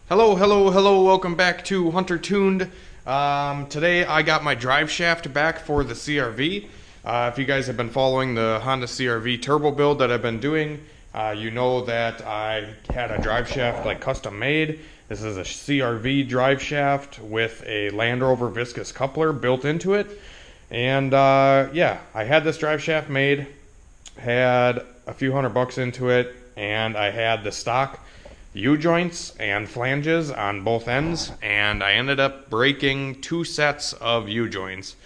Hello, welcome back to Hunter Tuned. Today I got my drive shaft back for the CRV. If you guys have been following the Honda CRV turbo build that I've been doing, you know that I had a drive shaft like custom made. This is a CRV drive shaft with a Land Rover viscous coupler built into it. And yeah, I had this drive shaft made, had a few $100 into it, and I had the stock U-joints and flanges on both ends, and I ended up breaking 2 sets of U-joints.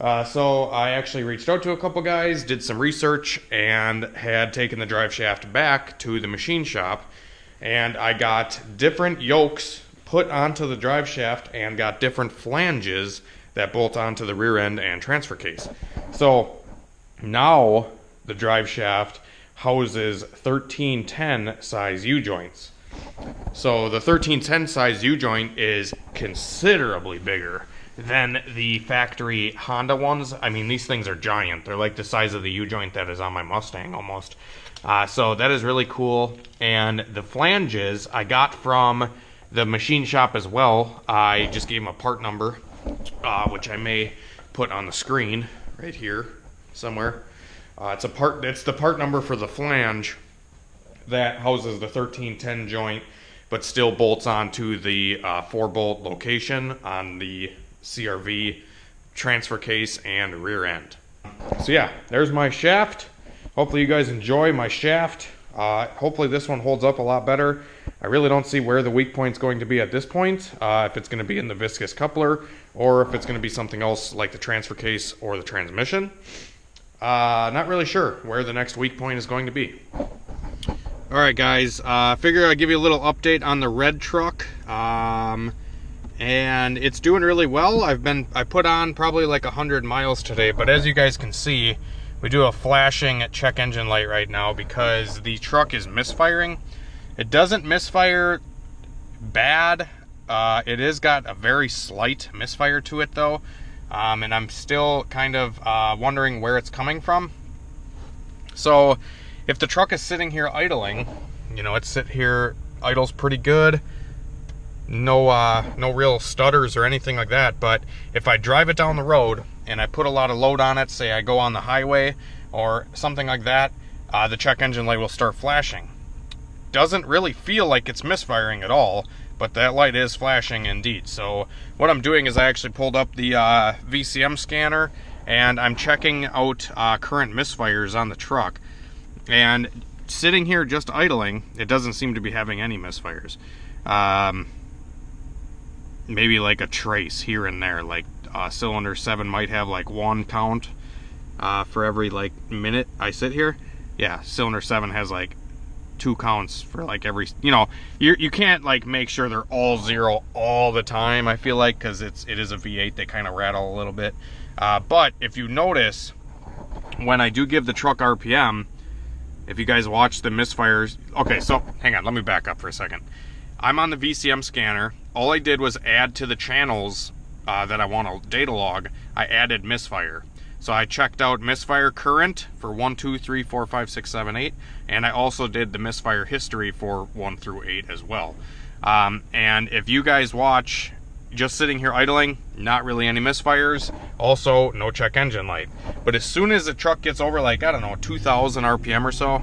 So I actually reached out to a couple guys, did some research, and had taken the drive shaft back to the machine shop, and I got different yokes put onto the drive shaft and got different flanges that bolt onto the rear end and transfer case. So now the drive shaft houses 1310 size U-joints. So the 1310 size U-joint is considerably bigger than the factory Honda ones. I mean, these things are giant. They're like the size of the U-joint that is on my Mustang almost. So that is really cool. And the flanges I got from the machine shop as well. I just gave them a part number, which I may put on the screen right here somewhere. It's the part number for the flange that houses the 1310 joint, but still bolts onto the 4-bolt location on the CRV transfer case and rear end. So yeah, there's my shaft. Hopefully you guys enjoy my shaft. Hopefully this one holds up a lot better. I really don't see where the weak point's going to be at this point, if it's going to be in the viscous coupler or if it's going to be something else like the transfer case or the transmission. Not really sure where the next weak point is going to be. Alright guys, figure I'd give you a little update on the red truck, and it's doing really well. I put on probably like 100 miles today, but as you guys can see, we do a flashing check engine light right now because the truck is misfiring. It doesn't misfire bad, it has got a very slight misfire to it though, and I'm still kind of wondering where it's coming from. So if the truck is sitting here idling, you know, it's sit here, idles pretty good, no real stutters or anything like that, but if I drive it down the road and I put a lot of load on it, say I go on the highway or something like that, the check engine light will start flashing. Doesn't really feel like it's misfiring at all, but that light is flashing indeed. So what I'm doing is I actually pulled up the VCM scanner and I'm checking out current misfires on the truck. And sitting here just idling, it doesn't seem to be having any misfires. Maybe like a trace here and there, like cylinder 7 might have like 1 count for every like minute I sit here. Yeah, cylinder 7 has like 2 counts for like every, you know, you can't like make sure they're all 0 all the time, I feel like, because it is a V8, they kind of rattle a little bit. But if you notice, when I do give the truck RPM, if you guys watch the misfires, okay, so hang on, let me back up for a second. I'm on the VCM scanner. All I did was add to the channels that I want to data log, I added misfire. So I checked out misfire current for 1, 2, 3, 4, 5, 6, 7, 8, and I also did the misfire history for 1 through 8 as well. And if you guys watch, just sitting here idling, not really any misfires, also no check engine light. But as soon as the truck gets over like, I don't know, 2,000 RPM or so,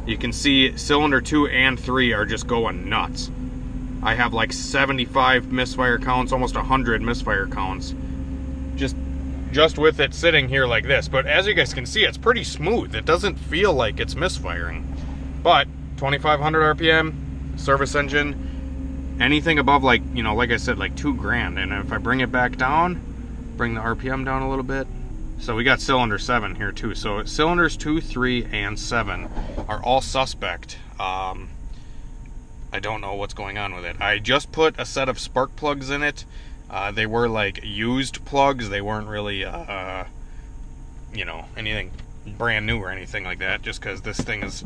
you can see cylinder 2 and 3 are just going nuts. I have like 75 misfire counts, almost 100 misfire counts, just with it sitting here like this. But as you guys can see, it's pretty smooth. It doesn't feel like it's misfiring. But 2,500 RPM, service engine, anything above like, you know, like I said, like 2 grand. And if I bring it back down, bring the RPM down a little bit. So we got cylinder 7 here too. So cylinders 2, 3, and 7 are all suspect. I don't know what's going on with it. I just put a set of spark plugs in it. They were like used plugs. They weren't really, you know, anything brand new or anything like that. Just because this thing is,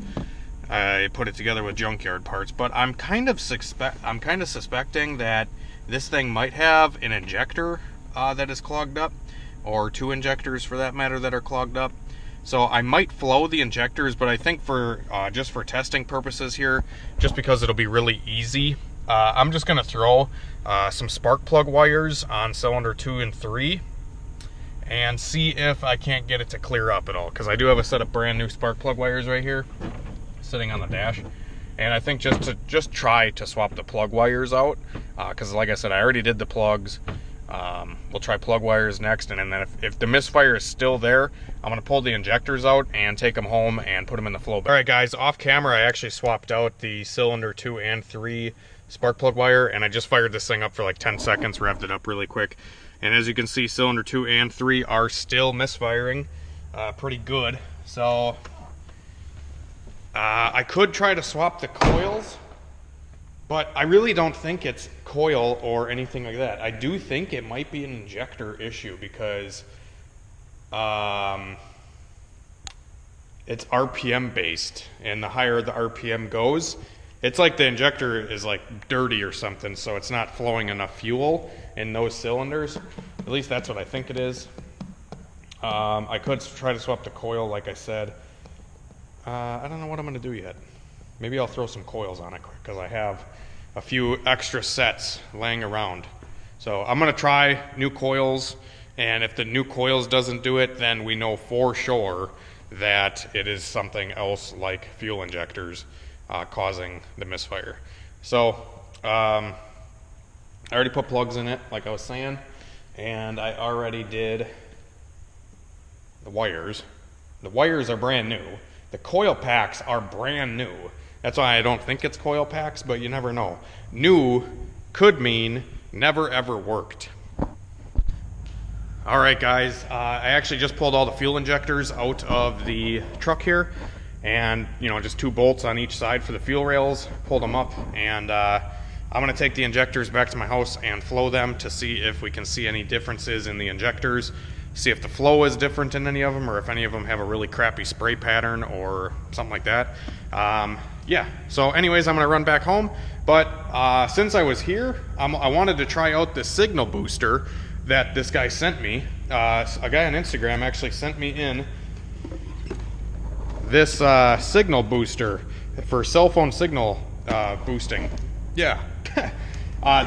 I put it together with junkyard parts. But I'm kind of suspecting that this thing might have an injector that is clogged up, or 2 injectors for that matter that are clogged up. So I might flow the injectors, but I think for just for testing purposes here, just because it'll be really easy, I'm just gonna throw some spark plug wires on cylinder 2 and 3 and see if I can't get it to clear up at all, because I do have a set of brand new spark plug wires right here sitting on the dash. And I think just try to swap the plug wires out, because like I said, I already did the plugs. We'll try plug wires next, and then if the misfire is still there, I'm going to pull the injectors out and take them home and put them in the flow bag. Alright guys, off camera I actually swapped out the cylinder 2 and 3 spark plug wire, and I just fired this thing up for like 10 seconds, revved it up really quick. And as you can see, cylinder 2 and 3 are still misfiring pretty good. So I could try to swap the coils, but I really don't think it's coil or anything like that. I do think it might be an injector issue, because it's RPM based, and the higher the RPM goes, it's like the injector is like dirty or something, so it's not flowing enough fuel in those cylinders. At least that's what I think it is. I could try to swap the coil, like I said. I don't know what I'm going to do yet. Maybe I'll throw some coils on it quick, because I have a few extra sets laying around. So I'm going to try new coils, and if the new coils doesn't do it, then we know for sure that it is something else like fuel injectors causing the misfire. So I already put plugs in it, like I was saying, and I already did the wires. The wires are brand new. The coil packs are brand new. That's why I don't think it's coil packs, but you never know. New could mean never ever worked. Alright guys, I actually just pulled all the fuel injectors out of the truck here, and just 2 bolts on each side for the fuel rails, pulled them up, and I'm going to take the injectors back to my house and flow them to see if we can see any differences in the injectors. See if the flow is different in any of them, or if any of them have a really crappy spray pattern or something like that. Yeah, so anyways, I'm going to run back home. But since I was here, I wanted to try out this signal booster that this guy sent me. A guy on Instagram actually sent me in this signal booster for cell phone signal boosting. Yeah.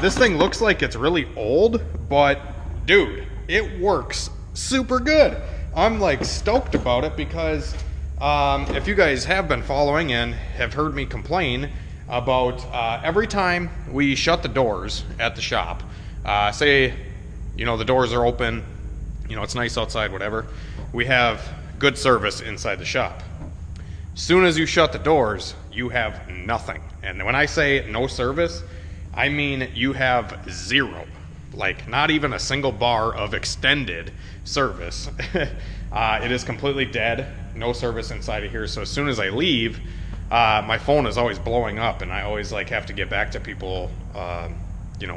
This thing looks like it's really old, but dude, it works super good. I'm like stoked about it, because if you guys have been following and have heard me complain about every time we shut the doors at the shop, say the doors are open, it's nice outside, whatever, we have good service inside the shop. Soon as you shut the doors, you have nothing. And when I say no service, I mean you have zero. Like, not even a single bar of extended service. It is completely dead, no service inside of here. So as soon as I leave, my phone is always blowing up, and I always have to get back to people,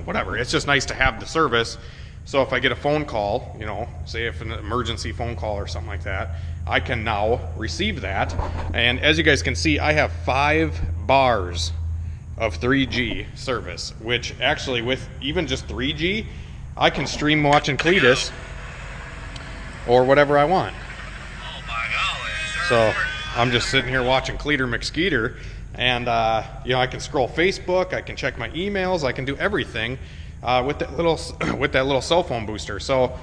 whatever. It's just nice to have the service. So if I get a phone call, say if an emergency phone call or something like that, I can now receive that. And as you guys can see, I have 5 bars of 3G service, which actually, with even just 3G, I can stream watching Cletus or whatever I want. Oh my golly. So I'm just sitting here watching Cleater McSkeeter, and I can scroll Facebook, I can check my emails, I can do everything with that little cell phone booster. So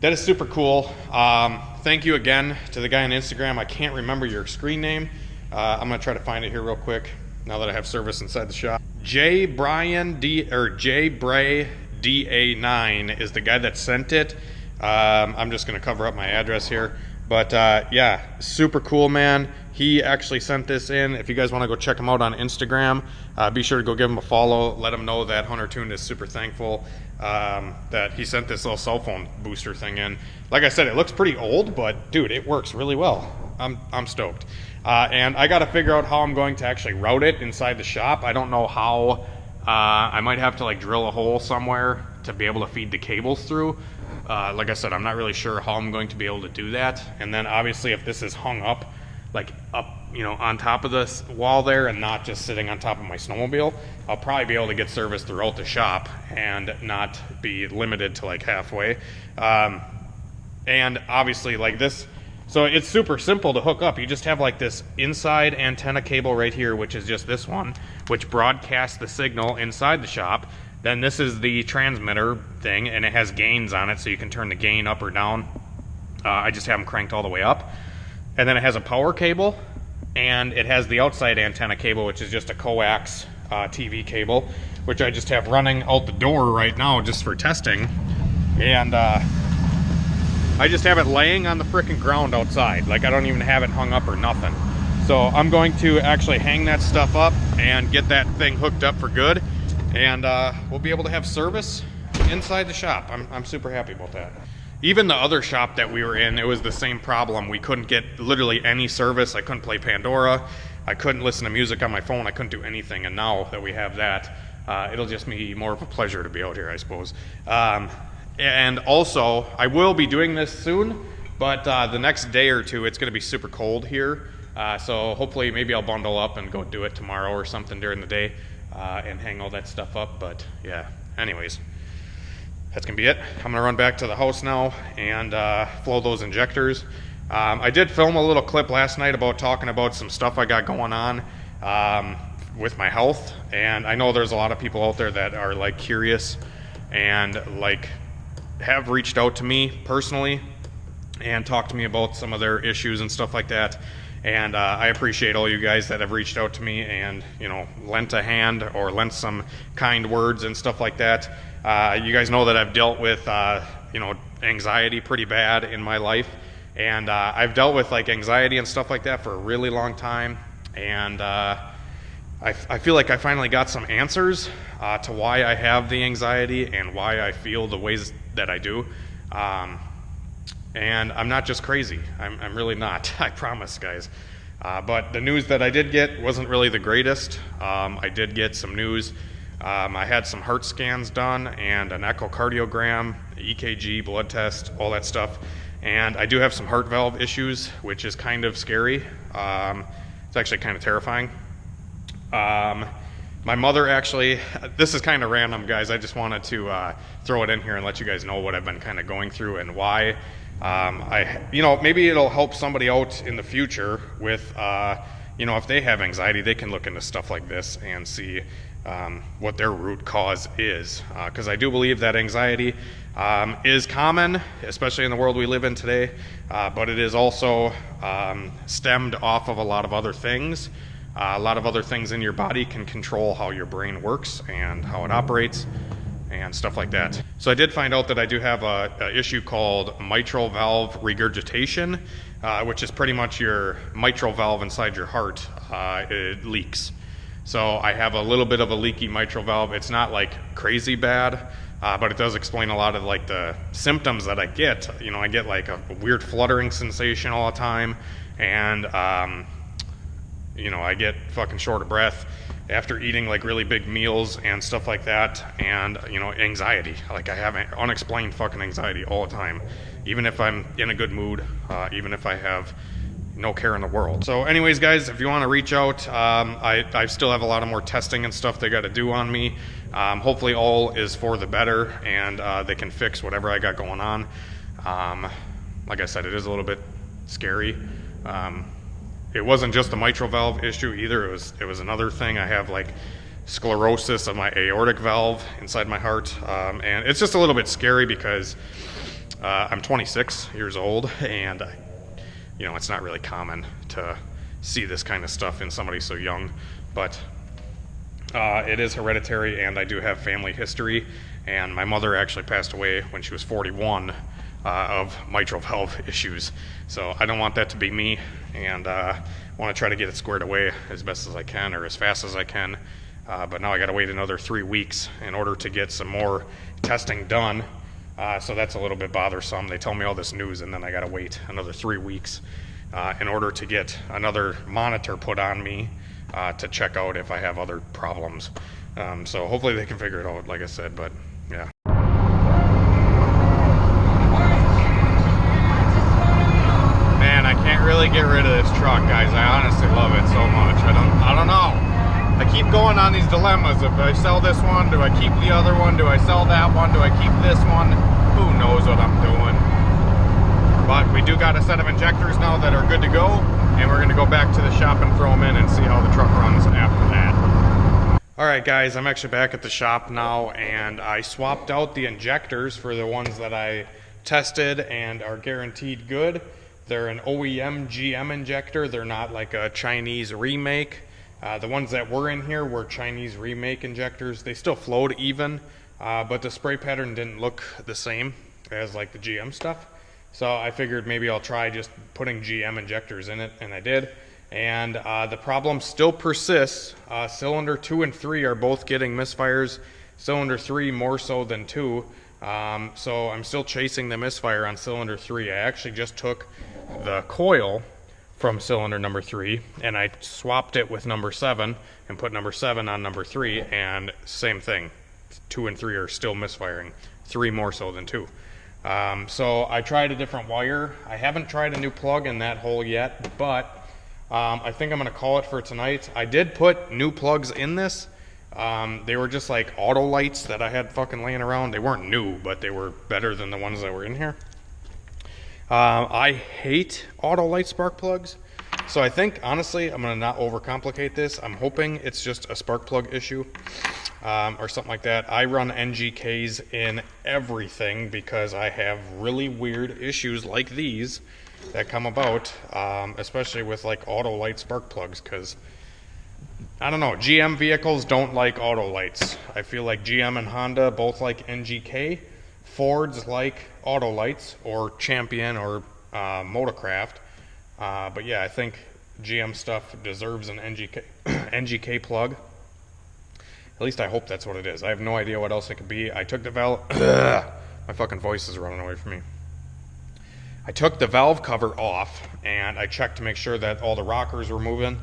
that is super cool. Thank you again to the guy on Instagram. I can't remember your screen name. I'm gonna try to find it here real quick, now that I have service inside the shop. J Bray DA9 is the guy that sent it. I'm just gonna cover up my address here, but yeah, super cool, man. He actually sent this in. If you guys want to go check him out on Instagram, be sure to go give him a follow. Let him know that Hunter Tuned is super thankful that he sent this little cell phone booster thing in. Like I said, it looks pretty old, but dude, it works really well. I'm stoked. And I got to figure out how I'm going to actually route it inside the shop. I don't know how. I might have to drill a hole somewhere to be able to feed the cables through. Like I said, I'm not really sure how I'm going to be able to do that. And then obviously, if this is hung up, on top of this wall there and not just sitting on top of my snowmobile, I'll probably be able to get service throughout the shop and not be limited to halfway. And obviously, this So it's super simple to hook up. You just have like this inside antenna cable right here, which is just this one, which broadcasts the signal inside the shop. Then this is the transmitter thing, and it has gains on it, so you can turn the gain up or down. I just have them cranked all the way up. And then it has a power cable, and it has the outside antenna cable, which is just a coax TV cable, which I just have running out the door right now just for testing. And I just have it laying on the frickin' ground outside. Like, I don't even have it hung up or nothing. So I'm going to actually hang that stuff up and get that thing hooked up for good. And we'll be able to have service inside the shop. I'm super happy about that. Even the other shop that we were in, it was the same problem. We couldn't get literally any service. I couldn't play Pandora. I couldn't listen to music on my phone. I couldn't do anything. And now that we have that, it'll just be more of a pleasure to be out here, I suppose. And also, I will be doing this soon, but the next day or two, it's going to be super cold here. So hopefully maybe I'll bundle up and go do it tomorrow or something during the day. And hang all that stuff up. But yeah, anyways, that's gonna be it. I'm gonna run back to the house now and flow those injectors. I did film a little clip last night about talking about some stuff I got going on with my health, and I know there's a lot of people out there that are like curious and like have reached out to me personally and talked to me about some of their issues and stuff like that. And I appreciate all you guys that have reached out to me and, you know, lent a hand or lent some kind words and stuff like that. You guys know that I've dealt with, you know, anxiety pretty bad in my life. And I've dealt with like anxiety and stuff like that for a really long time. And I feel like I finally got some answers to why I have the anxiety and why I feel the ways that I do. And I'm not just crazy. I'm really not. I promise, guys. But the news that I did get wasn't really the greatest. I did get some news. I had some heart scans done and an echocardiogram, EKG, blood test, all that stuff. And I do have some heart valve issues, which is kind of scary. It's actually kind of terrifying. My mother actually, this is kind of random, guys. I just wanted to throw it in here and let you guys know what I've been kind of going through and why. You know, maybe it'll help somebody out in the future with, you know, if they have anxiety, they can look into stuff like this and see what their root cause is. Because I do believe that anxiety is common, especially in the world we live in today, but it is also stemmed off of a lot of other things. A lot of other things in your body can control how your brain works and how it operates and stuff like that. So I did find out that I do have a issue called mitral valve regurgitation, which is pretty much your mitral valve inside your heart. It leaks. So I have a little bit of a leaky mitral valve. It's not like crazy bad, but it does explain a lot of like the symptoms that I get. You know, I get like a weird fluttering sensation all the time, and you know, I get fucking short of breath after eating like really big meals and stuff like that. And, you know, anxiety. Like I have unexplained fucking anxiety all the time, even if I'm in a good mood, even if I have no care in the world. So anyways, guys, if you want to reach out, I still have a lot of more testing and stuff they got to do on me. Hopefully all is for the better, and they can fix whatever I got going on. Like I said, it is a little bit scary. It wasn't just the mitral valve issue either. It was another thing. I have like sclerosis of my aortic valve inside my heart, and it's just a little bit scary because I'm 26 years old, and you know, it's not really common to see this kind of stuff in somebody so young, but it is hereditary, and I do have family history. And my mother actually passed away when she was 41 of mitral valve issues. So I don't want that to be me, and want to try to get it squared away as best as I can, or as fast as I can. But now I got to wait another 3 weeks in order to get some more testing done. So that's a little bit bothersome. They tell me all this news, and then I got to wait another 3 weeks in order to get another monitor put on me to check out if I have other problems. So hopefully they can figure it out, like I said, but yeah. Man, I can't really get rid of this truck, guys. I honestly love it so much. I don't know. I keep going on these dilemmas. If I sell this one, do I keep the other one? Do I sell that one? Do I keep this one? Who knows what I'm doing? But we do got a set of injectors now that are good to go, and we're going to go back to the shop and throw them in and see how the truck runs after that. Alright guys, I'm actually back at the shop now, and I swapped out the injectors for the ones that I tested and are guaranteed good. They're an OEM GM injector. They're not like a Chinese remake. The ones that were in here were Chinese remake injectors. They still flowed even, but the spray pattern didn't look the same as like the GM stuff. So I figured maybe I'll try just putting GM injectors in it, and I did. And the problem still persists. Cylinder 2 and 3 are both getting misfires. Cylinder 3 more so than 2. So I'm still chasing the misfire on cylinder 3. I actually just took the coil from cylinder number 3 and I swapped it with number 7 and put number 7 on number 3, and same thing. 2 and 3 are still misfiring. 3 more so than 2. So I tried a different wire. I haven't tried a new plug in that hole yet, but I think I'm going to call it for tonight. I did put new plugs in this. They were just like auto lights that I had fucking laying around. They weren't new, but they were better than the ones that were in here. I hate auto light spark plugs. So I think, honestly, I'm going to not overcomplicate this. I'm hoping it's just a spark plug issue or something like that. I run NGKs in everything because I have really weird issues like these that come about, especially with like auto light spark plugs, because I don't know, GM vehicles don't like auto lights. I feel like GM and Honda both like NGK. Ford's like auto lights, or Champion, or Motorcraft. But yeah, I think GM stuff deserves an NGK plug. At least I hope that's what it is. I have no idea what else it could be. I took the valve... My fucking voice is running away from me. I took the valve cover off, and I checked to make sure that all the rockers were moving,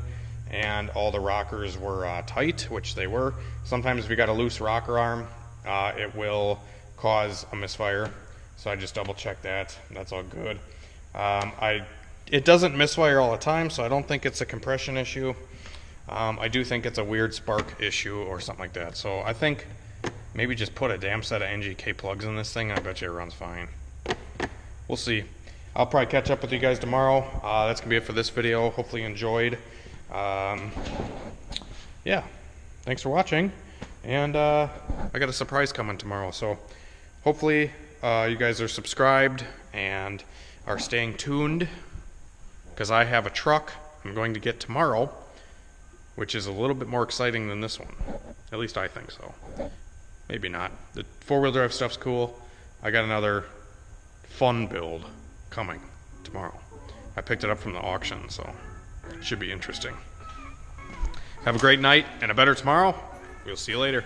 and all the rockers were tight, which they were. Sometimes if you got a loose rocker arm, it will cause a misfire. So I just double checked that. That's all good. It doesn't misfire all the time, so I don't think it's a compression issue. I do think it's a weird spark issue or something like that. So I think maybe just put a damn set of NGK plugs in this thing, and I bet you it runs fine. We'll see. I'll probably catch up with you guys tomorrow. That's going to be it for this video. Hopefully you enjoyed. Yeah, thanks for watching, and I got a surprise coming tomorrow, so hopefully you guys are subscribed and are staying tuned, because I have a truck I'm going to get tomorrow, which is a little bit more exciting than this one. At least I think so. Maybe not. The four-wheel drive stuff's cool. I got another fun build coming tomorrow. I picked it up from the auction, so it should be interesting. Have a great night and a better tomorrow. We'll see you later.